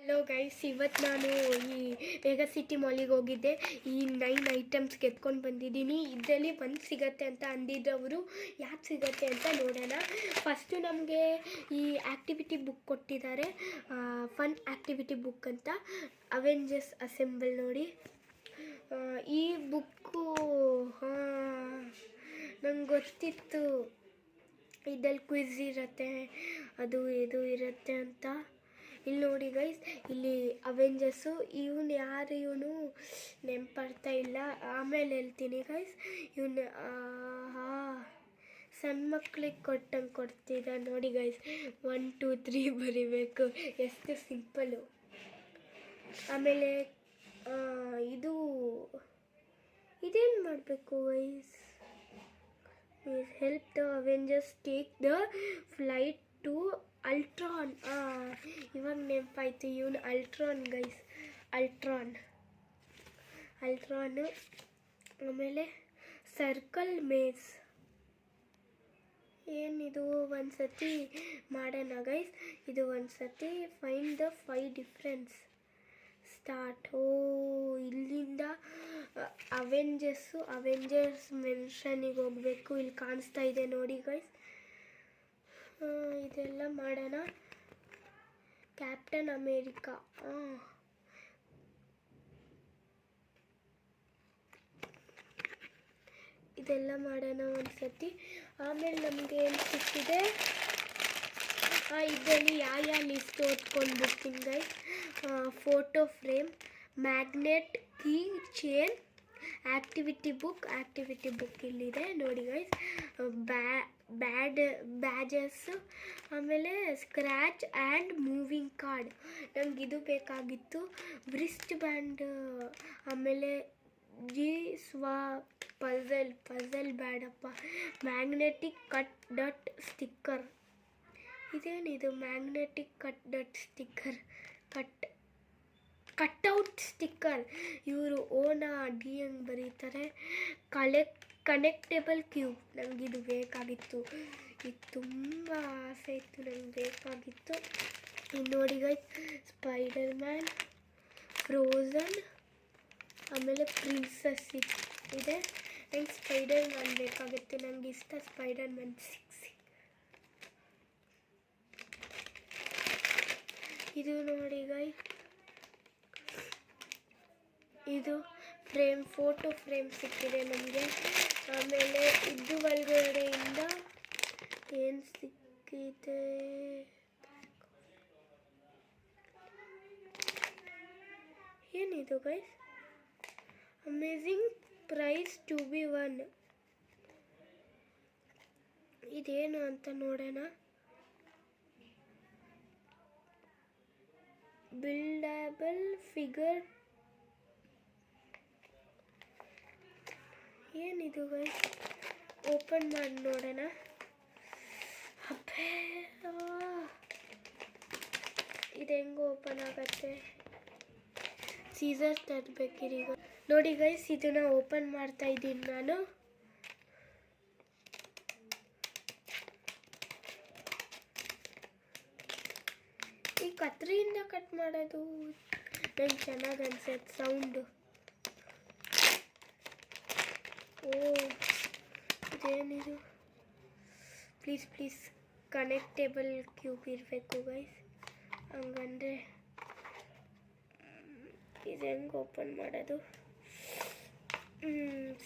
Hello guys, ಇವತ್ತು ನಾನು ಈ ಮೆಗಾ ಸಿಟಿ ಮಾಲಿಗೆ ಹೋಗಿದ್ದೆ. ಈ 9 ಐಟಮ್ಸ್ ಎತ್ಕೊಂಡು ಬಂದಿದ್ದೀನಿ. ಇದರಲ್ಲಿ ಒಂದು ಸಿಗತ್ತೆ ಅಂತ ಅಂದಿದ್ದವರು ಯಾಕೆ ಸಿಗತ್ತೆ ಅಂತ ನೋಡೋಣ. ಫಸ್ಟು ನಮಗೆ ಈ ಆ್ಯಕ್ಟಿವಿಟಿ ಬುಕ್ ಕೊಟ್ಟಿದ್ದಾರೆ, ಫನ್ ಆ್ಯಕ್ಟಿವಿಟಿ ಬುಕ್ ಅಂತ, ಅವೆಂಜರ್ಸ್ ಅಸೆಂಬಲ್ ನೋಡಿ. ಈ ಬುಕ್ಕು ನಂಗೆ ಗೊತ್ತಿತ್ತು ಇದ್ರಲ್ಲಿ ಕ್ವಿಝ್ ಇರುತ್ತೆ, ಅದು ಇದು ಇರುತ್ತೆ ಅಂತ. ಇಲ್ಲಿ ನೋಡಿ ಗೈಸ್, ಇಲ್ಲಿ ಅವೆಂಜರ್ಸು. ಇವನು ನೆನಪಾಗ್ತಾ ಇಲ್ಲ, ಆಮೇಲೆ ಹೇಳ್ತೀನಿ ಗೈಸ್. ಇವನು ಸಣ್ಣ ಮಕ್ಳಿಗೆ ಕೊಟ್ಟಂಗೆ ಕೊಡ್ತಿದ್ದ ನೋಡಿ ಗೈಸ್. 1 2 3 ಬರಿಬೇಕು, ಎಷ್ಟು ಸಿಂಪಲ್ಲು. ಆಮೇಲೆ ಇದೇನು ಮಾಡಬೇಕು guys? Help the Avengers take the flight to Ultron. ಇವಾಗ ನೆನಪಾಯ್ತು, ಇವನು ಅಲ್ಟ್ರಾನ್ ಗೈಸ್, ಅಲ್ಟ್ರಾನು. ಆಮೇಲೆ ಸರ್ಕಲ್ ಮೇಸ್. ಏನಿದು? ಒಂದು ಸತಿ ಮಾಡೋಣ ಗೈಸ್, ಇದು ಒಂದು ಸತಿ. Find the 5 difference. ಸ್ಟಾರ್ಟ್. ಇಲ್ಲಿಂದ ಅವೆಂಜರ್ಸ್ ಮೆನ್ಷನಿಗೆ ಹೋಗಬೇಕು. ಇಲ್ಲಿ ಕಾಣಿಸ್ತಾ ಇದೆ ನೋಡಿ ಗೈಸ್. ಇದೆಲ್ಲ ಮಾಡೋಣ. Captain America. ಇದೆಲ್ಲ ಮಾಡೋಣ ಒಂದು ಸತಿ. ಆಮೇಲೆ ನಮಗೆ ಏನು ಸಿಕ್ಕಿದೆ, ಇದರಲ್ಲಿ ಯಾವ ಲಿಸ್ಟ್ ಓದ್ಕೊಂಡು ಬಿಡ್ತೀನಿ guys. Photo frame, magnet, key chain, activity book ಇಲ್ಲಿದೆ ನೋಡಿ ಗೈಸ್. ಬ್ಯಾಜಸ್ಸು, ಆಮೇಲೆ ಸ್ಕ್ರ್ಯಾಚ್ ಆ್ಯಂಡ್ ಮೂವಿಂಗ್ ಕಾರ್ಡ್. ನಂಗೆ ಇದು ಬೇಕಾಗಿತ್ತು, ವ್ರಿಸ್ಟ್ ಬ್ಯಾಂಡ್. ಆಮೇಲೆ ಪಜಲ್ ಬೇಡಪ್ಪ. Magnetic cut out sticker. ಇದೇನಿದು? Magnetic cut out sticker, cutout sticker. ಇವರು ಓನಾ ಡಿ ಹಂಗೆ ಬರೀತಾರೆ. Connectable cube. ನನಗಿದು ಬೇಕಾಗಿತ್ತು, ಇದು ತುಂಬ ಆಸೆ ಇತ್ತು, ನಂಗೆ ಬೇಕಾಗಿತ್ತು. ಇನ್ನು ನೋಡಿ ಗೈಸ್, ಸ್ಪೈಡರ್ ಮ್ಯಾನ್, ಫ್ರೋಝನ್, ಆಮೇಲೆ ಪ್ರಿನ್ಸಸ್ ಇದೆ. ನಂಗೆ ಸ್ಪೈಡರ್ ಮ್ಯಾನ್ ಬೇಕಾಗಿತ್ತು, ನನಗೆ ಇಷ್ಟ ಸ್ಪೈಡರ್ ಮ್ಯಾನ್. ಇದು ನೋಡಿ ಗೈಸ್, ಇದು ಫ್ರೇಮ್, ಫೋಟೋ ಫ್ರೇಮ್ ಸಿಕ್ಕಿದೆ ನಮಗೆ. ಆಮೇಲೆ ಇದು ಒಳಗಡೆಯಿಂದ ಏನು ಸಿಕ್ಕಿದೆ? ಏನಿದು guys? Amazing prize to be won. ಇದೇನು ಅಂತ ನೋಡೋಣ. Buildable figure. ಏನಿದು ಗೈಸ್? ಓಪನ್ ಮಾಡಿ ನೋಡೋಣ. ಅಬ್ಬೇ, ಇದು ಹೆಂಗೆ ಓಪನ್ ಆಗತ್ತೆ? ಸೀಸರ್ ತರಬೇಕಿರಿ. ನೋಡಿ ಗೈಸ್, ಇದನ್ನ ಓಪನ್ ಮಾಡ್ತಾ ಇದ್ದೀನಿ ನಾನು. ಈ ಕತ್ರಿಯಿಂದ ಕಟ್ ಮಾಡೋದು ನಂಗೆ ಚೆನ್ನಾಗಿ ಅನ್ಸುತ್ತೆ ಸೌಂಡು. ಇದೇನಿದು? ಪ್ಲೀಸ್ ಕನೆಕ್ಟೇಬಲ್ ಕ್ಯೂಬ್ ಇರಬೇಕು ಗೈಸ್, ಹಂಗಂದರೆ. ಇದು ಹೆಂಗೆ ಓಪನ್ ಮಾಡೋದು?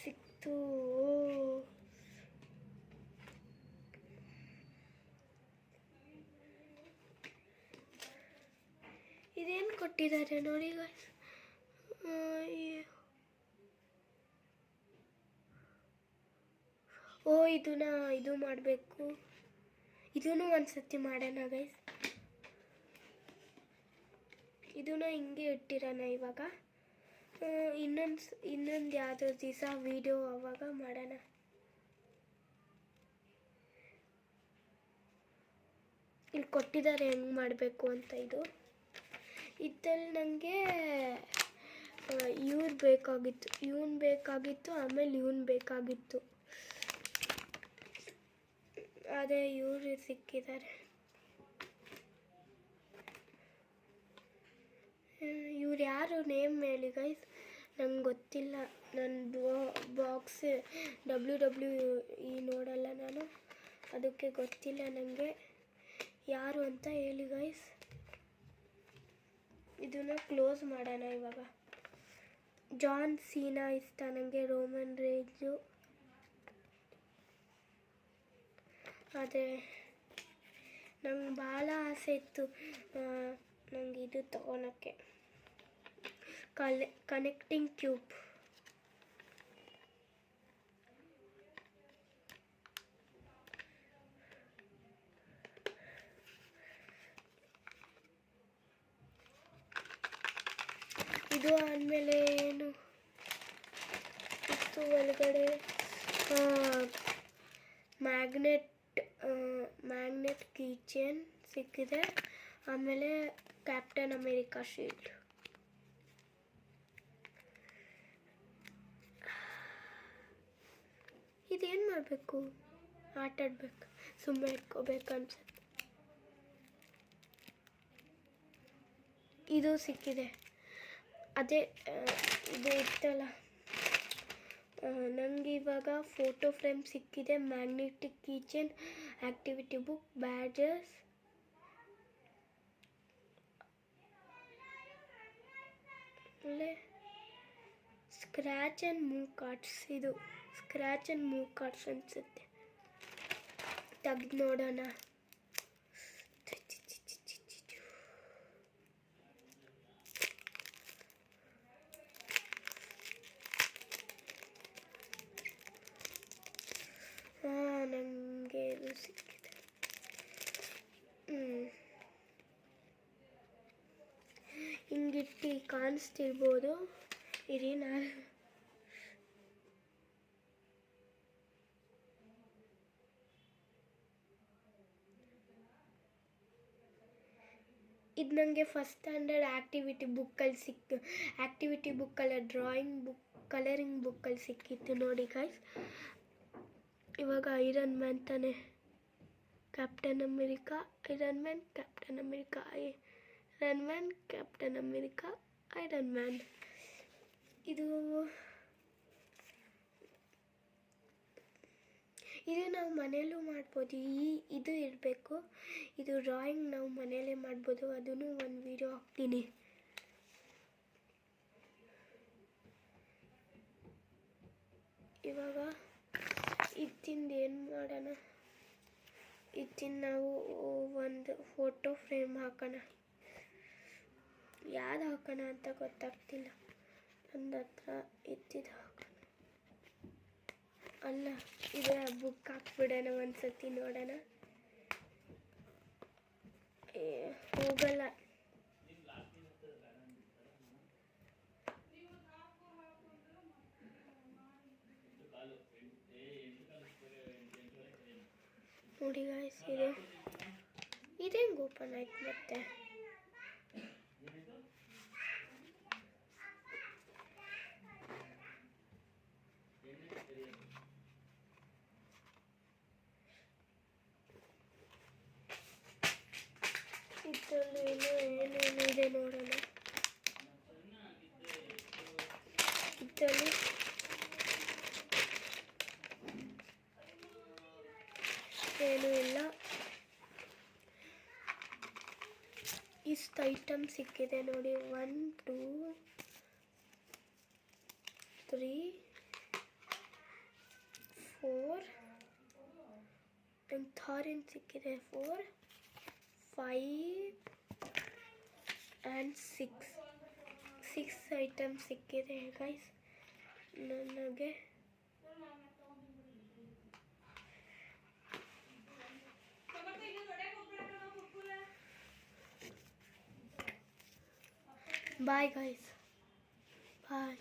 ಸಿಕ್ತು. ಇದೇನು ಕೊಟ್ಟಿದ್ದಾರೆ ನೋಡಿ ಗೈಸ್. ಇದು ಮಾಡಬೇಕು. ಇದನ್ನು ಒಂದು ಸತಿ ಮಾಡೋಣ ಗೈಸ್. ಇದನ್ನ ಹಿಂಗೆ ಇಟ್ಟಿರೋಣ ಇವಾಗ. ಇನ್ನೊಂದು ಯಾವುದೋ ದಿವಸ ವಿಡಿಯೋ ಆವಾಗ ಮಾಡೋಣ. ಇಲ್ಲಿ ಕೊಟ್ಟಿದ್ದಾರೆ ಹೆಂಗೆ ಮಾಡಬೇಕು ಅಂತ. ಇದ್ರಲ್ಲಿ ನನಗೆ ಇವನು ಬೇಕಾಗಿತ್ತು, ಆಮೇಲೆ ಇವನು ಬೇಕಾಗಿತ್ತು. ಅದೇ ಇವರು ಸಿಕ್ಕಿದ್ದಾರೆ. ಇವ್ರು ಯಾರು ನೇಮ್ ಹೇಳಿ ಗೈಸ್, ನಂಗೆ ಗೊತ್ತಿಲ್ಲ. ನನ್ನ ಬಾಕ್ಸ್ WWE ನೋಡಲ್ಲ ನಾನು, ಅದಕ್ಕೆ ಗೊತ್ತಿಲ್ಲ ನನಗೆ ಯಾರು ಅಂತ ಹೇಳಿ ಗೈಸ್. ಇದನ್ನು ಕ್ಲೋಸ್ ಮಾಡೋಣ ಇವಾಗ. ಜಾನ್ ಸೀನಾ ಇಷ್ಟ ನನಗೆ, ರೋಮನ್ ರೇಂಜು. ಆದರೆ ನಂಗೆ ಭಾಳ ಆಸೆ ಇತ್ತು ನಂಗೆ ಇದು ತೊಗೊಳಕ್ಕೆ, ಕನೆಕ್ಟಿಂಗ್ ಟ್ಯೂಬ್. ಇದು ಆದಮೇಲೆ ಏನು ಇತ್ತು ಒಳಗಡೆ? ಮ್ಯಾಗ್ನೆಟ್ ಕೀಚೇನ್ ಸಿಕ್ಕಿದೆ. ಆಮೇಲೆ ಕ್ಯಾಪ್ಟನ್ ಅಮೇರಿಕಾ ಶೀಲ್ಡ್. ಇದೇನು ಮಾಡಬೇಕು? ಆಟಾಡ್ಬೇಕು, ಸುಮ್ಮನೆ ಇಟ್ಕೋಬೇಕು ಅನ್ಸುತ್ತೆ. ಇದು ಸಿಕ್ಕಿದೆ, ಅದೇ ಇದು ಇತ್ತಲ್ಲ. ನನಗೆ ಇವಾಗ ಫೋಟೋ ಫ್ರೇಮ್ ಸಿಕ್ಕಿದೆ, magnetic keychain, activity book, badges, ಆಮೇಲೆ ಸ್ಕ್ರ್ಯಾಚ್ ಆ್ಯಂಡ್ ಮೂವ್ ಕಾರ್ಡ್ಸ್. ಇದು ಸ್ಕ್ರ್ಯಾಚ್ ಆ್ಯಂಡ್ ಮೂವ್ ಕಾರ್ಡ್ಸ್ ಅನಿಸುತ್ತೆ, ತೆಗ್ದು ನೋಡೋಣ. ನನಗೆ ಇದು ಸಿಕ್ಕಿದೆ. ಹಿಂಗಿಟ್ಟು ಕಾಣಿಸ್ತಿರ್ಬೋದು, ಇರಿ ನಾನು ಇದು ನನಗೆ ಫಸ್ಟ್ ಸ್ಟ್ಯಾಂಡರ್ಡ್ ಆ್ಯಕ್ಟಿವಿಟಿ ಬುಕ್ಕಲ್ಲಿ ಸಿಕ್ತು. ಆ್ಯಕ್ಟಿವಿಟಿ ಬುಕ್ಕಲ್ಲ, ಡ್ರಾಯಿಂಗ್ ಬುಕ್, ಕಲರಿಂಗ್ ಬುಕ್ಕಲ್ಲಿ ಸಿಕ್ಕಿತ್ತು ನೋಡಿ ಗೈಸ್. ಇವಾಗ ಐರನ್ ಮ್ಯಾನ್ ತಾನೆ, captain America, iron man, captain America, iron man, captain America, iron man. ಇದು ನಾವು ಮನೆಯಲ್ಲೂ ಮಾಡ್ಬೋದು. ಇದು ಇರಬೇಕು, ಇದು ಡ್ರಾಯಿಂಗ್ ನಾವು ಮನೆಯಲ್ಲೇ ಮಾಡ್ಬೋದು. ಅದನ್ನು ಒಂದು ವಿಡಿಯೋ ಹಾಕ್ತೀನಿ. ಇವಾಗ ಇದರಿಂದ ಏನು ಮಾಡೋಣ? ಇದರಿಂದ ನಾವು ಒಂದು ಫೋಟೋ ಫ್ರೇಮ್ ಹಾಕೋಣ. ಯಾವ್ದು ಹಾಕೋಣ ಅಂತ ಗೊತ್ತಾಗ್ತಿಲ್ಲ. ನನ್ನ ಹತ್ರ ಇದ್ದಿದ್ದು ಹಾಕೋಣ. ಅಲ್ಲ, ಇದರ ಬುಕ್ ಹಾಕ್ಬಿಡೋಣ ಒಂದ್ಸತಿ, ನೋಡೋಣ. ಹೋಗಲ್ಲ. ನೋಡಿ ಗಾಯ್ಸ್, ಇದೇಂಗೆ ಓಪನ್ ಆಯ್ತು ಮತ್ತೆ? ಇದರಲ್ಲಿ ಏನೇನು ಇದೆ ನೋಡೋಣ. ಇದರಲ್ಲಿ ಏನೂ ಇಲ್ಲ. ಇಷ್ಟು ಐಟಮ್ ಸಿಕ್ಕಿದೆ ನೋಡಿ. 1 2 3 4 ಥಾರಿನ್ ಸಿಕ್ಕಿದೆ. 4 5 ಆ್ಯಂಡ್ 6 ಐಟಮ್ ಸಿಕ್ಕಿದೆ ಗೈಸ್ ನನಗೆ. Bye guys. Bye.